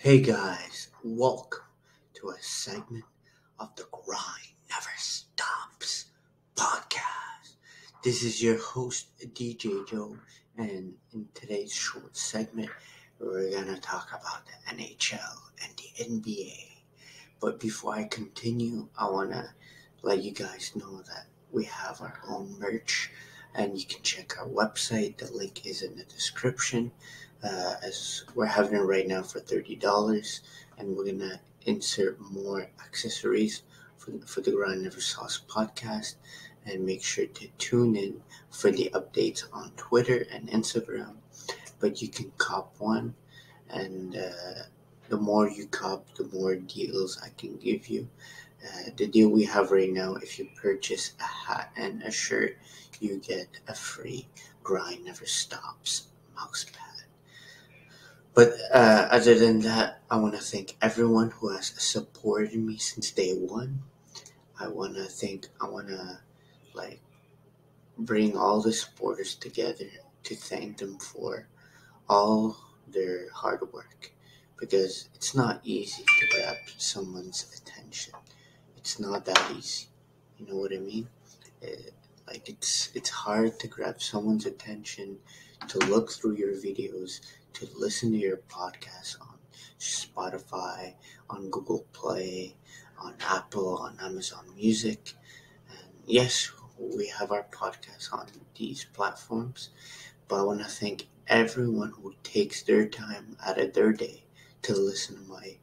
Hey guys, welcome to a segment of the Grind Never Stops podcast. This is your host, DJ Joe, and in today's short segment, we're gonna talk about the NHL and the NBA. But before I continue, I wanna let you guys know that we have our own merch, and you can check our website. The link is in the description. As we're having it right now for $30, and we're gonna insert more accessories for the Grind Never Stops podcast. And make sure to tune in for the updates on Twitter and Instagram. But you can cop one, and the more you cop, the more deals I can give you. The deal we have right now, if you purchase a hat and a shirt, you get a free Grind Never Stops mouse pad. But other than that, I want to thank everyone who has supported me since day one. I want to like bring all the supporters together to thank them for all their hard work, because it's not easy to grab someone's attention. It's not that easy. You know what I mean? Uh, it's hard to grab someone's attention, to look through your videos, to listen to your podcast on Spotify, on Google Play, on Apple, on Amazon Music. And yes, we have our podcast on these platforms, but I want to thank everyone who takes their time out of their day to listen to my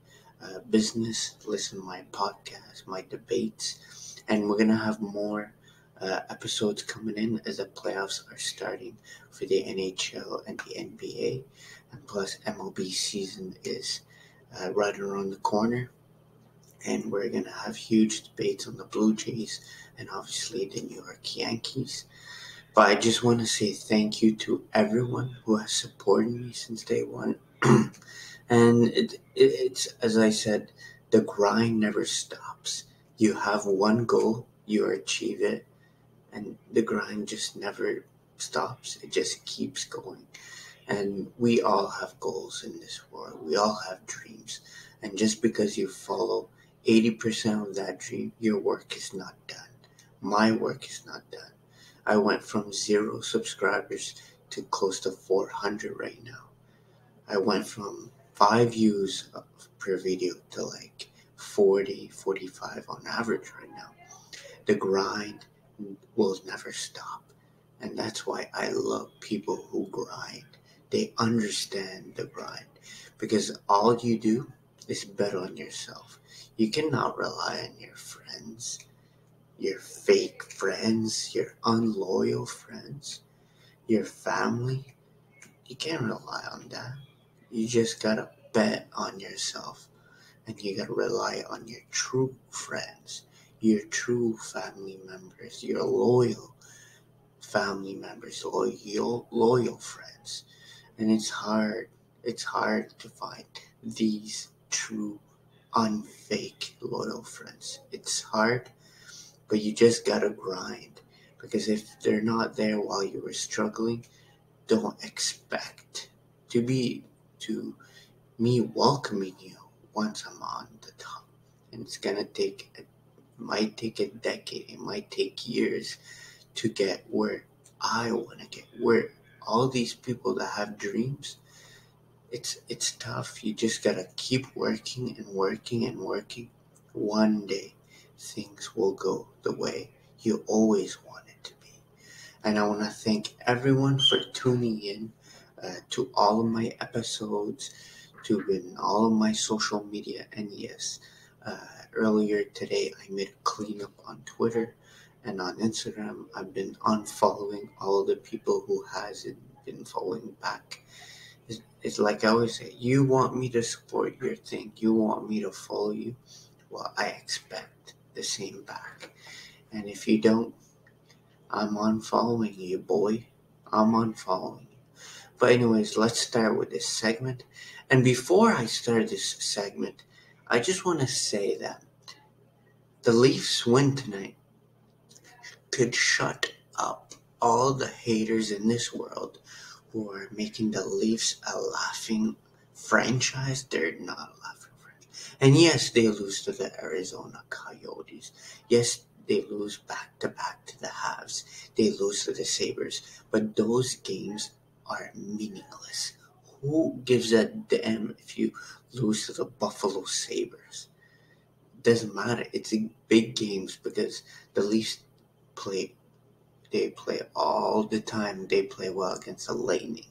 business, listen to my podcast, my debates, and we're gonna have more episodes coming in as the playoffs are starting for the NHL and the NBA, and plus MLB season is right around the corner, and we're gonna have huge debates on the Blue Jays and obviously the New York Yankees. But I just want to say thank you to everyone who has supported me since day one. And it's, as I said, the grind never stops. You have one goal, you achieve it, and the grind just never stops. It just keeps going. And we all have goals in this world. We all have dreams. And just because you follow 80% of that dream, your work is not done. My work is not done. I went from 0 subscribers to close to 400 right now. I went from 5 views per video to like 40, 45 on average right now. The grind will never stop. And that's why I love people who grind. They understand the grind. Because all you do is bet on yourself. You cannot rely on your friends, your fake friends, your unloyal friends, your family. You can't rely on that. You just gotta bet on yourself, and you gotta rely on your true friends, your true family members, your loyal family members, loyal friends. And it's hard. It's hard to find these true, unfake loyal friends. It's hard, but you just gotta grind. Because if they're not there while you were struggling, don't expect to me welcoming you once I'm on the top. And it's gonna might take a decade, it might take years to get where I wanna get. Where all these people that have dreams, it's tough. You just gotta keep working and working and working. One day things will go the way you always want it to be. And I want to thank everyone for tuning in to all of my episodes, to all of my social media. And yes, earlier today I made a cleanup on Twitter and on Instagram. I've been unfollowing all the people who hasn't been following back. It's like I always say, you want me to support your thing, you want me to follow you, well, I expect the same back. And if you don't, I'm unfollowing you, boy. I'm unfollowing you. But anyways, let's start with this segment. And before I start this segment, I just want to say that the Leafs win tonight could shut up all the haters in this world who are making the Leafs a laughing franchise, they're not a laughing franchise. And yes, they lose to the Arizona Coyotes. Yes, they lose back to the Habs. They lose to the Sabres. But those games are meaningless. Who gives a damn if you lose to the Buffalo Sabres? Doesn't matter. It's big games because the Leafs play. They play all the time. They play well against the Lightning,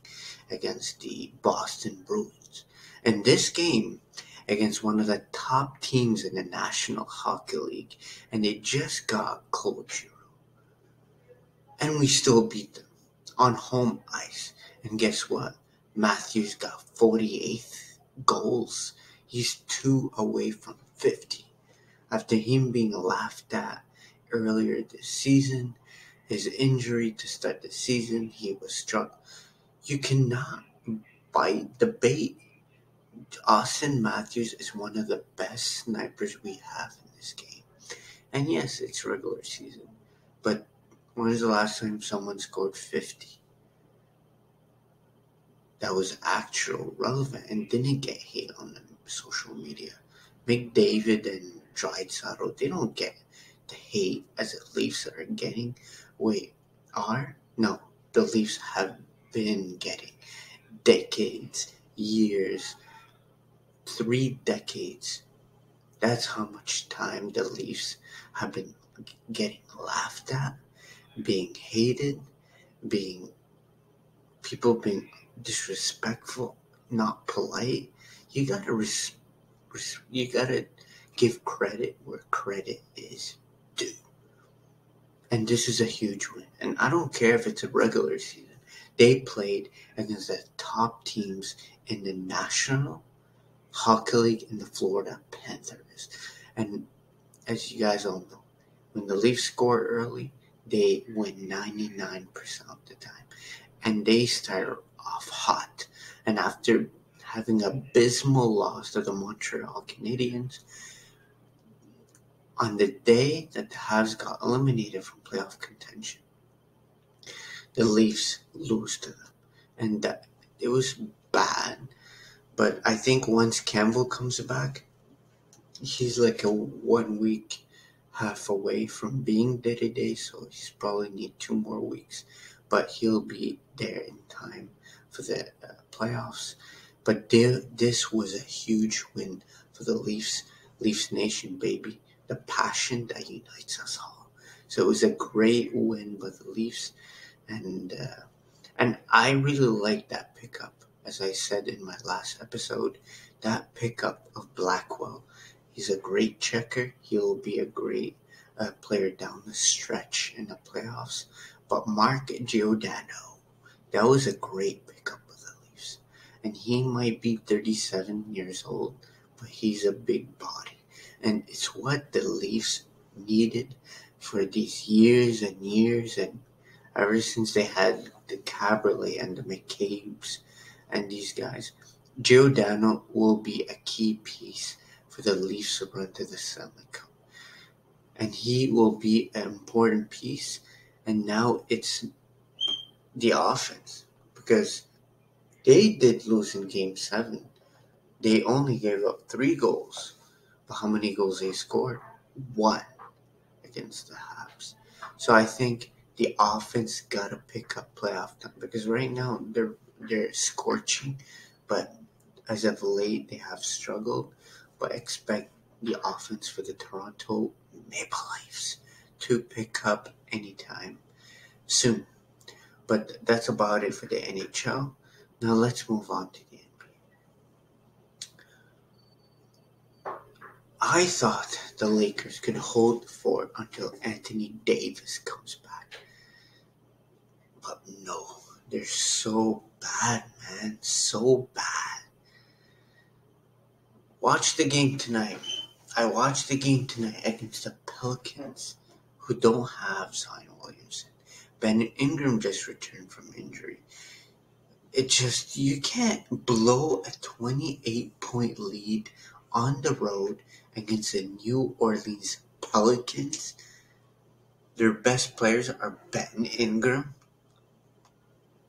against the Boston Bruins. And this game against one of the top teams in the National Hockey League, and they just got closure. And we still beat them on home ice. And guess what? Matthews got 48 goals. He's 2 away from 50. After him being laughed at earlier this season, his injury to start the season, he was struck. You cannot bite the bait. Austin Matthews is one of the best snipers we have in this game. And yes, it's regular season. But when was the last time someone scored 50? That was actual relevant and didn't get hate on the social media. McDavid and Draisaitl, they don't get the hate as the Leafs are getting. No, the Leafs have been getting decades, years, 3 decades. That's how much time the Leafs have been getting laughed at, being hated, people being disrespectful, not polite. You gotta give credit where credit is due. And this is a huge win. And I don't care if it's a regular season. They played against the top teams in the National Hockey League and the Florida Panthers. And as you guys all know, when the Leafs score early, they win 99% of the time. And they start off hot. And after having an abysmal loss to the Montreal Canadiens, on the day that the Habs got eliminated from playoff contention, the Leafs lose to them. And it was bad. But I think once Campbell comes back, he's like a 1 week half away from being day-to-day, so he's probably need 2 more weeks. But he'll be there in time for the playoffs. But this was a huge win for the Leafs Nation, baby. The passion that unites us all. So it was a great win by the Leafs, and I really like that pickup. As I said in my last episode, that pickup of Blackwell. He's a great checker. He'll be a great player down the stretch in the playoffs. But Mark Giordano, that was a great pickup of the Leafs. And he might be 37 years old, but he's a big body. And it's what the Leafs needed for these years and years. And ever since they had the Caberlet and the McCabe's and these guys, Giordano will be a key piece for the Leafs to run to the Stanley Cup. And he will be an important piece. And now it's the offense. Because they did lose in Game 7. They only gave up 3 goals. But how many goals they scored? 1 against the Habs. So I think the offense got to pick up playoff time. Because right now they're scorching. But as of late, they have struggled. But expect the offense for the Toronto Maple Leafs to pick up anytime soon. But that's about it for the NHL. Now let's move on to the NBA. I thought the Lakers could hold the fort until Anthony Davis comes back. But no, they're so bad, man. So bad. Watch the game tonight. I watched the game tonight against the Pelicans, who don't have Zion Williamson. Ben Ingram just returned from injury. You can't blow a 28-point lead on the road against the New Orleans Pelicans. Their best players are Ben Ingram,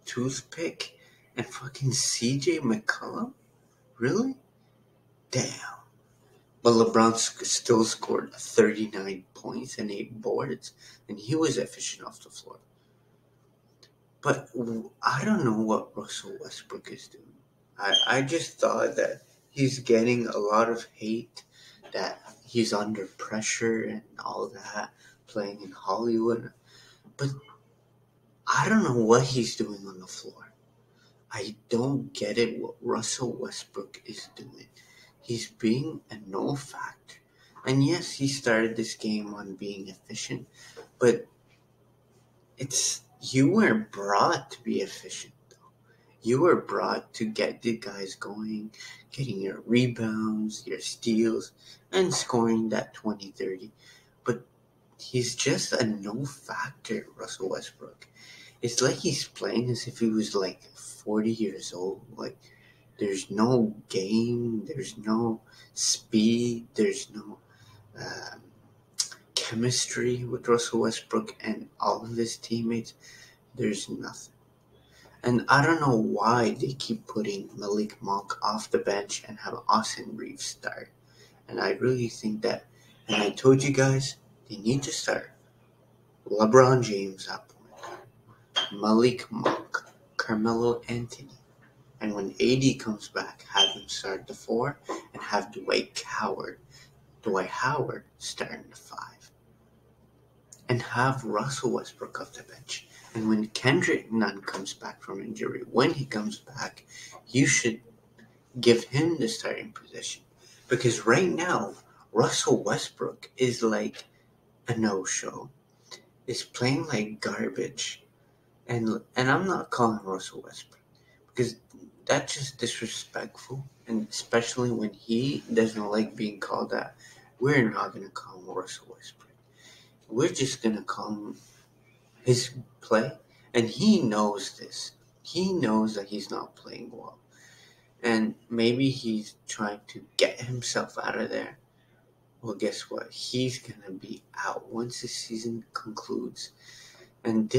Toothpick, and fucking CJ McCollum. Really? Damn. But LeBron still scored 39 points and 8 boards, and he was efficient off the floor. But I don't know what Russell Westbrook is doing. I just thought that he's getting a lot of hate, that he's under pressure and all that, playing in Hollywood. But I don't know what he's doing on the floor. I don't get it what Russell Westbrook is doing. He's being a no factor. And yes, he started this game on being efficient, but you weren't brought to be efficient. You were brought to get the guys going, getting your rebounds, your steals, and scoring that 20-30. But he's just a no factor, Russell Westbrook. It's like he's playing as if he was like 40 years old. Like, there's no game, there's no speed, there's no um, chemistry with Russell Westbrook and all of his teammates. There's nothing. And I don't know why they keep putting Malik Monk off the bench and have Austin Reeves start. And I really think that, and I told you guys, they need to start LeBron James at point, Malik Monk, Carmelo Anthony. And when AD comes back, have him start the 4 and have Dwight Howard start in the 5. And have Russell Westbrook off the bench. And when Kendrick Nunn comes back from injury, when he comes back, you should give him the starting position. Because right now, Russell Westbrook is like a no-show. Is playing like garbage. And I'm not calling Russell Westbrook, because that's just disrespectful. And especially when he doesn't like being called that. We're not going to call him Russell Westbrook. We're just going to call him his play. And he knows this. He knows that he's not playing well. And maybe he's trying to get himself out of there. Well, guess what? He's going to be out once the season concludes. And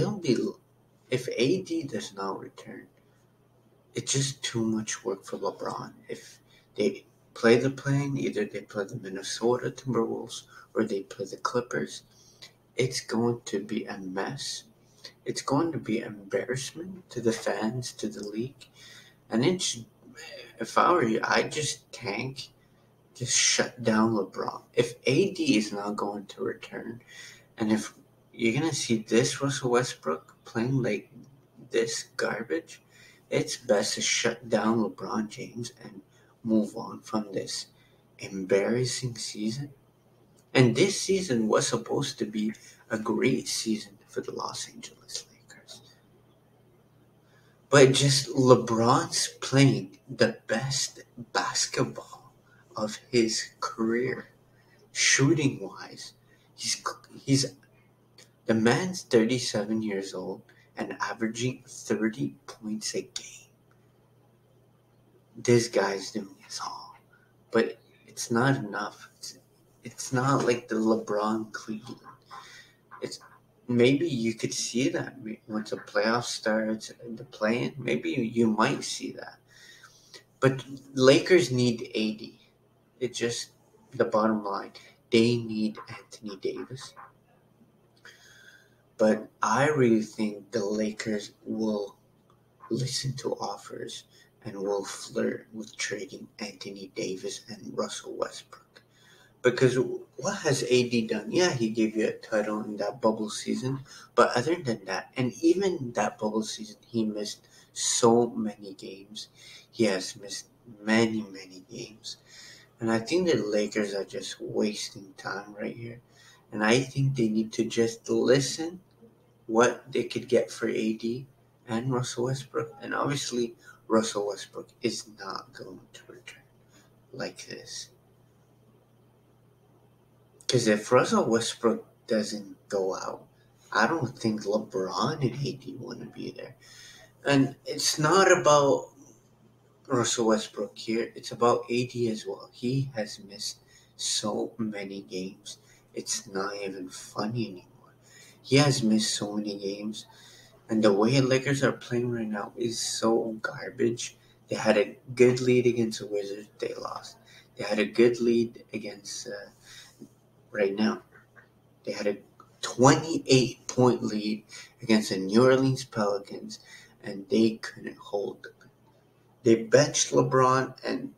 if AD does not return, it's just too much work for LeBron. If they play the play-in, either they play the Minnesota Timberwolves or they play the Clippers, it's going to be a mess. It's going to be an embarrassment to the fans, to the league. And if I were you, I'd just tank, just shut down LeBron. If AD is not going to return, and if you're going to see this Russell Westbrook playing like this garbage, it's best to shut down LeBron James and move on from this embarrassing season. And this season was supposed to be a great season for the Los Angeles Lakers. But just LeBron's playing the best basketball of his career, shooting-wise. He's the man's 37 years old and averaging 30 points a game. This guy's doing his all. But it's not enough. It's not like the LeBron Cleveland. Maybe you could see that once the playoff starts, the play-in. Maybe you might see that. But Lakers need AD. It's just the bottom line. They need Anthony Davis. But I really think the Lakers will listen to offers and will flirt with trading Anthony Davis and Russell Westbrook. Because what has AD done? Yeah, he gave you a title in that bubble season. But other than that, and even that bubble season, he missed so many games. He has missed many, many games. And I think the Lakers are just wasting time right here. And I think they need to just listen what they could get for AD and Russell Westbrook. And obviously, Russell Westbrook is not going to return like this. Because if Russell Westbrook doesn't go out, I don't think LeBron and AD want to be there. And it's not about Russell Westbrook here. It's about AD as well. He has missed so many games. It's not even funny anymore. He has missed so many games. And the way Lakers are playing right now is so garbage They had a good lead against the Wizards. They lost. They had a good lead against right now. They had a 28-point lead against the New Orleans Pelicans, and they couldn't hold them. They benched LeBron, and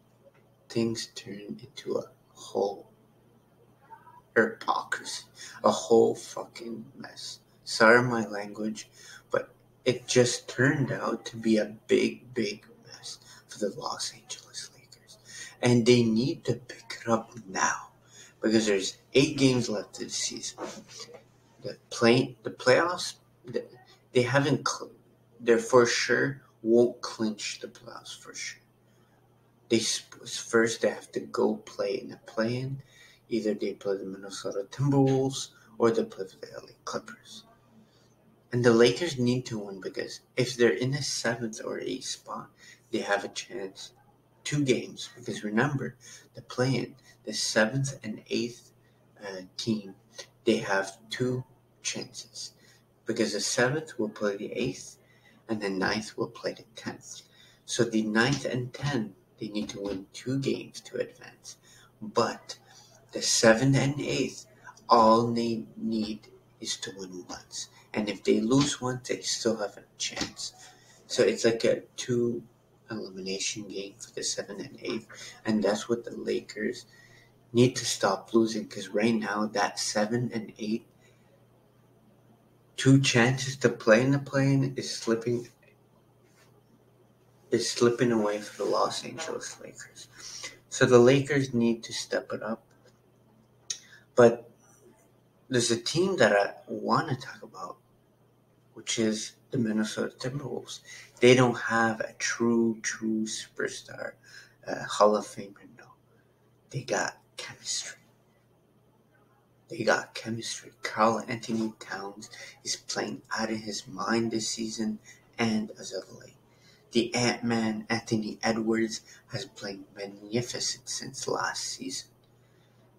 things turned into a whole hypocrisy, a whole fucking mess. Sorry my language, but it just turned out to be a big, big mess for the Los Angeles Lakers. And they need to pick it up now because there's 8 games left this season. The playoffs, they haven't, they for sure won't clinch the playoffs for sure. First they have to go play in a play-in. Either they play the Minnesota Timberwolves or they play the LA Clippers. And the Lakers need to win because if they're in the 7th or 8th spot, they have a chance. 2 games, because remember, the play-in, the 7th and 8th team, they have 2 chances. Because the 7th will play the 8th, and the 9th will play the 10th. So the 9th and 10th, they need to win 2 games to advance. But the 7th and 8th, all they need is to win once. And if they lose once, they still have a chance. So it's like a 2 elimination game for the 7th and 8th. And that's what the Lakers need to stop losing. Because right now, that 7 and 8, 2 chances to play in the play-in is slipping away for the Los Angeles Lakers. So the Lakers need to step it up. But there's a team that I want to talk about, which is the Minnesota Timberwolves. They don't have a true superstar, Hall of Famer, no. They got chemistry. Karl Anthony Towns is playing out of his mind this season and as of late. The Ant-Man, Anthony Edwards, has played magnificent since last season.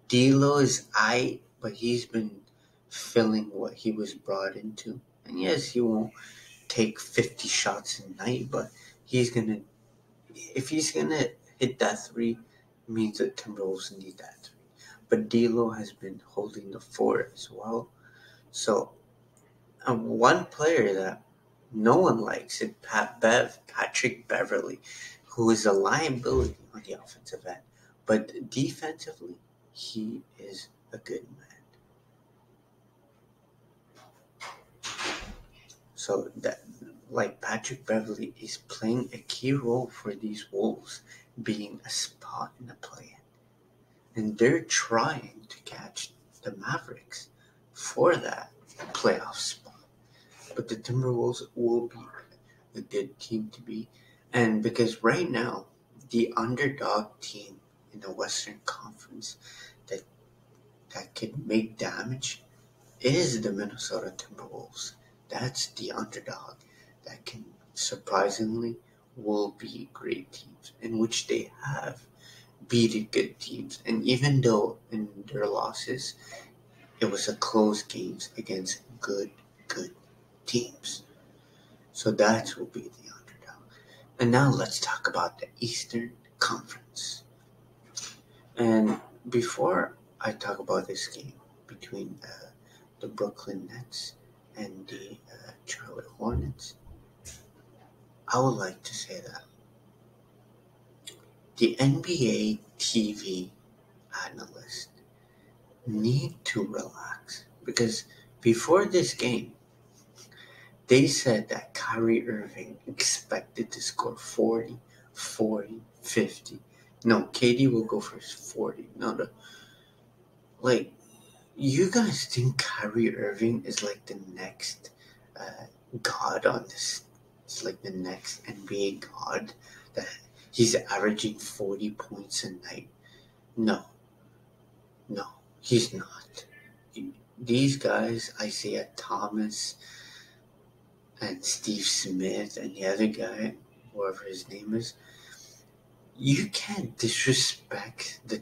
D'Lo is aight, but he's been filling what he was brought into. And yes, he won't take 50 shots a night, but if he's gonna hit that 3, it means the Timberwolves need that 3. But D'Lo has been holding the fort as well. So, one player that no one likes is Patrick Beverly, who is a liability on the offensive end. But defensively, he is a good man. So that, like Patrick Beverly is playing a key role for these Wolves being a spot in the play-in. And they're trying to catch the Mavericks for that playoff spot. But the Timberwolves will be a good team to beat. And because right now, the underdog team in the Western Conference that can make damage is the Minnesota Timberwolves. That's the underdog that can surprisingly will be great teams, in which they have beaten good teams. And even though in their losses, it was a close games against good teams. So that will be the underdog. And now let's talk about the Eastern Conference. And before I talk about this game between the Brooklyn Nets and the Charlotte Hornets, I would like to say that the NBA TV analysts need to relax, because before this game, they said that Kyrie Irving expected to score 40, 50. No, KD will go for 40. No, you guys think Kyrie Irving is like the next god on this? It's like the next NBA god that he's averaging 40 points a night. No, he's not. These guys, Isaiah Thomas and Steve Smith and the other guy, whoever his name is, you can't disrespect the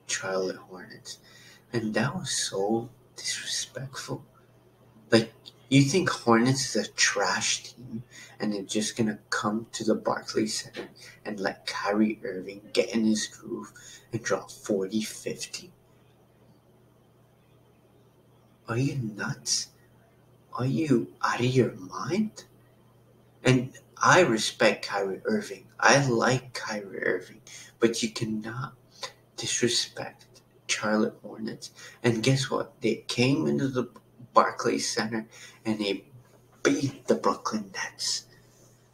Charlotte Hornets. And that was so disrespectful. Like, You think Hornets is a trash team and they're just going to come to the Barclays Center and let Kyrie Irving get in his groove and drop 40, 50? Are you nuts? Are you out of your mind? And I respect Kyrie Irving. I like Kyrie Irving. But you cannot disrespect Charlotte Hornets. And guess what? They came into the Barclays Center and they beat the Brooklyn Nets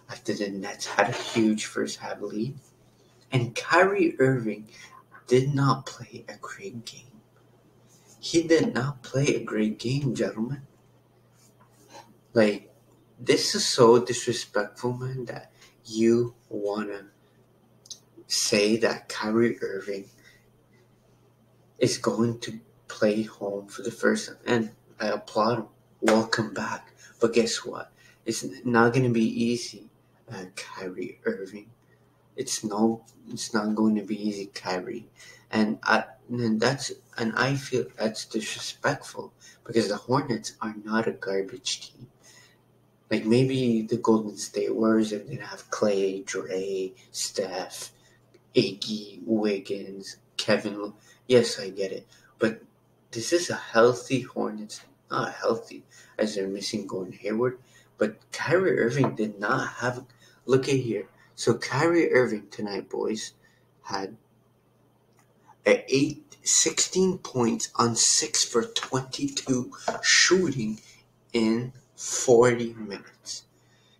after the Nets had a huge first half lead. And Kyrie Irving did not play a great game. He did not play a great game, gentlemen. Like, this is so disrespectful, man, that you want to say that Kyrie Irving is going to play home for the first time. And I applaud him. Welcome back. But guess what? It's not going to be easy, Kyrie Irving. It's not going to be easy, Kyrie. And I feel that's disrespectful because the Hornets are not a garbage team. Like maybe the Golden State Warriors, if they didn't have Clay, Dre, Steph, Iggy, Wiggins, Kevin. Yes, I get it. But this is a healthy Hornets. Not healthy as they're missing Gordon Hayward. But Kyrie Irving did not have. Look at here. So Kyrie Irving tonight, boys, had 16 points on 6 for 22 shooting in 40 minutes.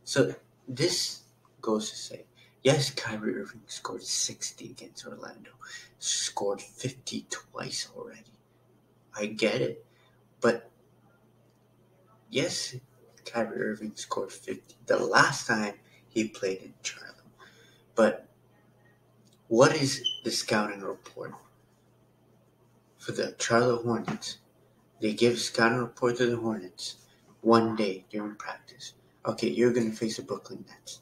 So this goes to say, yes, Kyrie Irving scored 60 against Orlando, scored 50 twice already. I get it. But yes, Kyrie Irving scored 50 the last time he played in Charlotte. But what is the scouting report for the Charlotte Hornets? They give a scouting report to the Hornets one day during practice. Okay, you're going to face the Brooklyn Nets.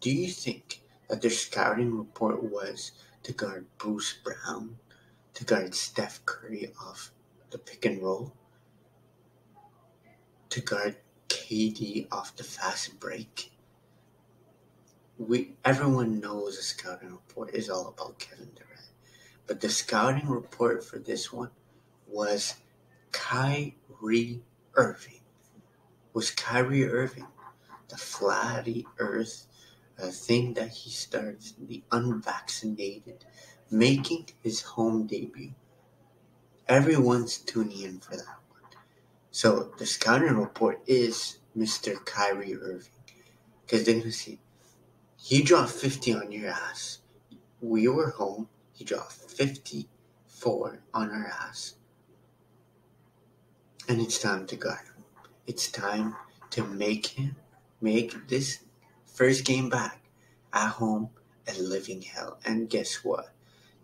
Do you think that their scouting report was to guard Bruce Brown, to guard Steph Curry off the pick and roll, to guard KD off the fast break? Everyone knows the scouting report is all about Kevin Durant. But the scouting report for this one was Kyrie Irving. Was Kyrie Irving the flatty earth thing that he starts, the unvaccinated, making his home debut? Everyone's tuning in for that one. So the scouting report is Mr. Kyrie Irving. Because they're going to see, he dropped 50 on your ass. We were home. He dropped 54 on our ass. And it's time to guard him. It's time to make this first game back at home a living hell. And guess what?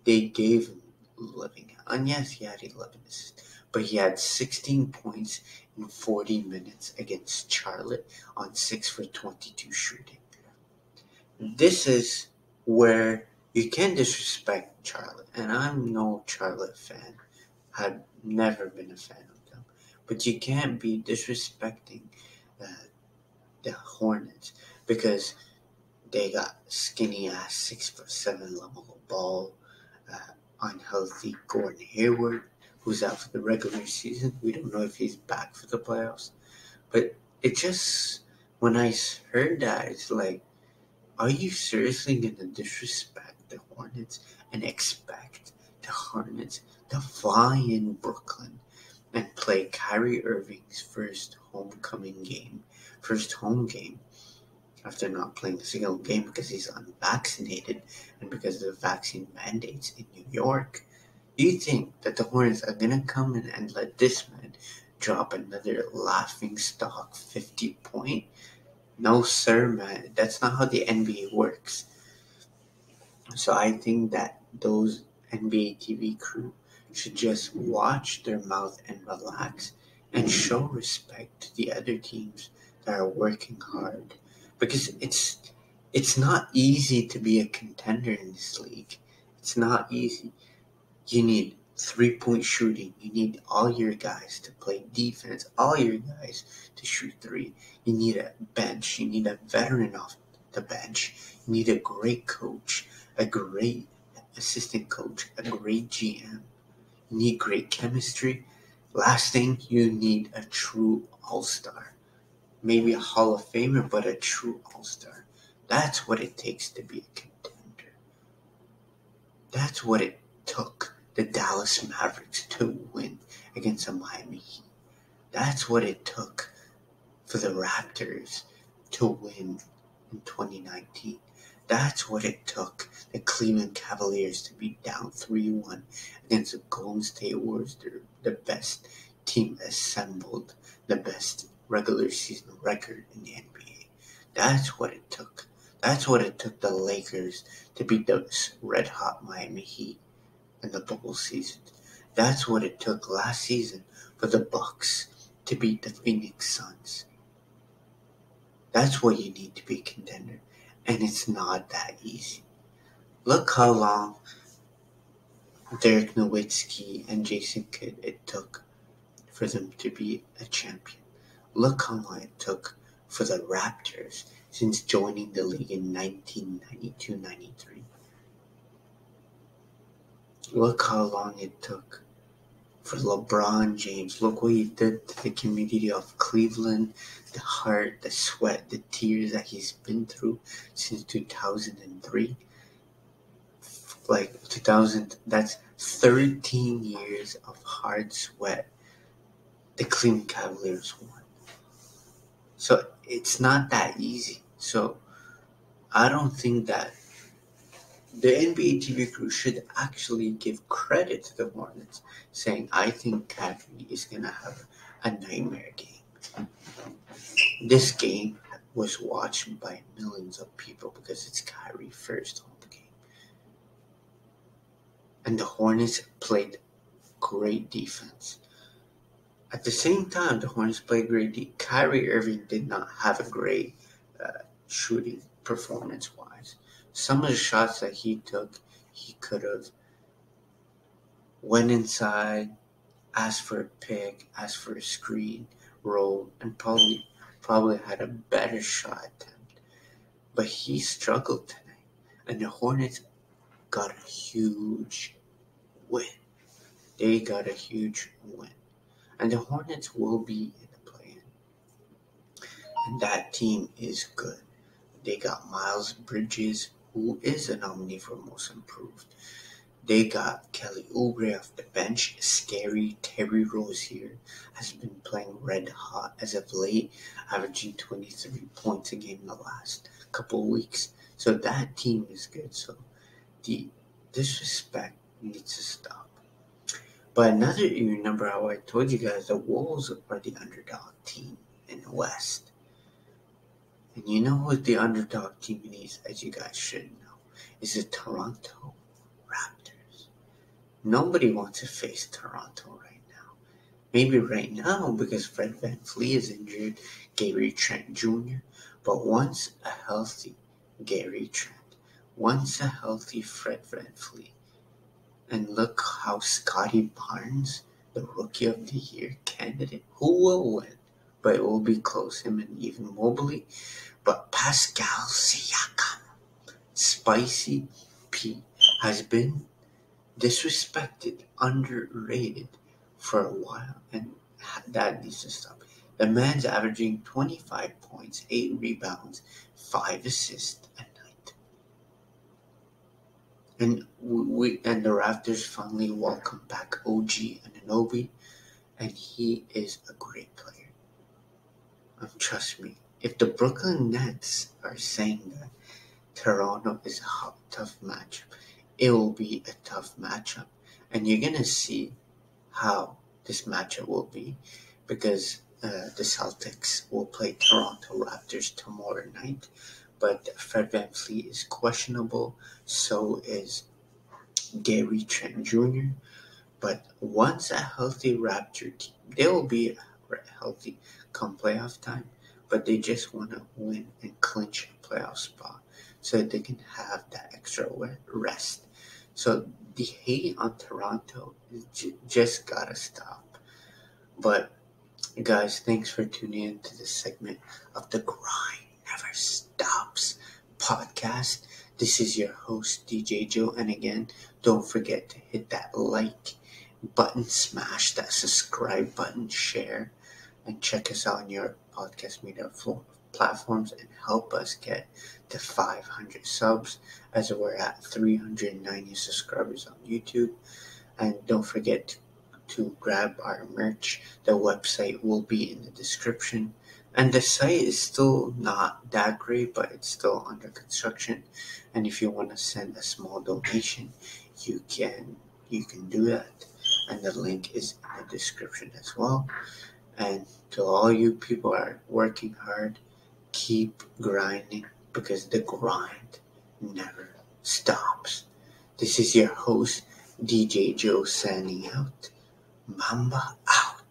They gave him living hell. And yes, he had 11 assists. But he had 16 points in 40 minutes against Charlotte on 6 for 22 shooting. This is where you can disrespect Charlotte. And I'm no Charlotte fan. I've never been a fan of them. But you can't be disrespecting the Hornets because they got skinny ass 6'7" LaMelo Ball, unhealthy Gordon Hayward, who's out for the regular season. We don't know if he's back for the playoffs. But it just, when I heard that, it's like, are you seriously going to disrespect the Hornets and expect the Hornets to fly in Brooklyn and play Kyrie Irving's first home game after not playing a single game because he's unvaccinated and because of the vaccine mandates in New York? Do you think that the Hornets are going to come in and let this man drop another laughingstock 50-point? No, sir, man. That's not how the NBA works. So I think that those NBA TV crew should just watch their mouth and relax and show respect to the other teams that are working hard. Because it's not easy to be a contender in this league. It's not easy. You need 3-point shooting. You need all your guys to play defense, all your guys to shoot three. You need a bench. You need a veteran off the bench. You need a great coach, a great assistant coach, a great GM. You need great chemistry. Last thing, you need a true all-star. Maybe a Hall of Famer, but a true all-star. That's what it takes to be a contender. That's what it took the Dallas Mavericks to win against the Miami Heat. That's what it took for the Raptors to win in 2019. That's what it took the Cleveland Cavaliers to be down 3-1 against the Golden State Warriors. They're the best team assembled, the best regular season record in the NBA. That's what it took. That's what it took the Lakers to beat the red-hot Miami Heat in the bubble season. That's what it took last season for the Bucks to beat the Phoenix Suns. That's what you need to be a contender, and it's not that easy. Look how long Dirk Nowitzki and Jason Kidd it took for them to be a champion. Look how long it took for the Raptors since joining the league in 1992-93. Look how long it took for LeBron James. Look what he did to the community of Cleveland, the heart, the sweat, the tears that he's been through since 2003. That's 13 years of hard sweat the Cleveland Cavaliers won. So it's not that easy. So I don't think that the NBA TV crew should actually give credit to the Hornets, saying, I think Kyrie is going to have a nightmare game. This game was watched by millions of people because it's Kyrie's first home game. And the Hornets played great defense. At the same time, the Hornets played great defense. Kyrie Irving did not have a great shooting performance-wise. Some of the shots that he took, he could have went inside, asked for a pick, asked for a screen, rolled, and probably had a better shot attempt. But he struggled tonight, and the Hornets got a huge win. They got a huge win. And the Hornets will be in the play-in. And that team is good. They got Miles Bridges, who is a nominee for Most Improved. They got Kelly Oubre off the bench. Scary Terry Rozier has been playing red hot as of late, averaging 23 points a game in the last couple of weeks. So that team is good. So the disrespect needs to stop. But you remember how I told you guys the Wolves are the underdog team in the West. And you know what the underdog team is, as you guys should know, is the Toronto Raptors. Nobody wants to face Toronto right now. Maybe right now because Fred VanVleet is injured, Gary Trent Jr. But once a healthy Gary Trent, once a healthy Fred VanVleet, and look how Scotty Barnes, the Rookie of the Year candidate, who will win, but it will be close, him and even Mobley. But Pascal Siakam, Spicy P, has been disrespected, underrated for a while, and that needs to stop. The man's averaging 25 points, 8 rebounds, 5 assists a night. And the Raptors finally welcome back OG Anunoby, and he is a great player. Trust me, if the Brooklyn Nets are saying that Toronto is a tough matchup, it will be a tough matchup. And you're going to see how this matchup will be because the Celtics will play Toronto Raptors tomorrow night. But Fred VanVleet is questionable, so is Gary Trent Jr. But once a healthy Raptor team, they will be healthy come playoff time, but they just want to win and clinch a playoff spot so that they can have that extra rest. So the hate on Toronto just gotta stop. But guys, thanks for tuning in to this segment of the Grind Never Stops podcast. This is your host, DJ Joe, and again, don't forget to hit that like button, smash that subscribe button, share, and check us out on your podcast media platforms and help us get to 500 subs as we're at 390 subscribers on YouTube. And don't forget to grab our merch. The website will be in the description. And the site is still not that great, but it's still under construction. And if you want to send a small donation, you can do that. And the link is in the description as well. And to all you people who are working hard, keep grinding because the grind never stops. This is your host, DJ Joe, signing out. Mamba out.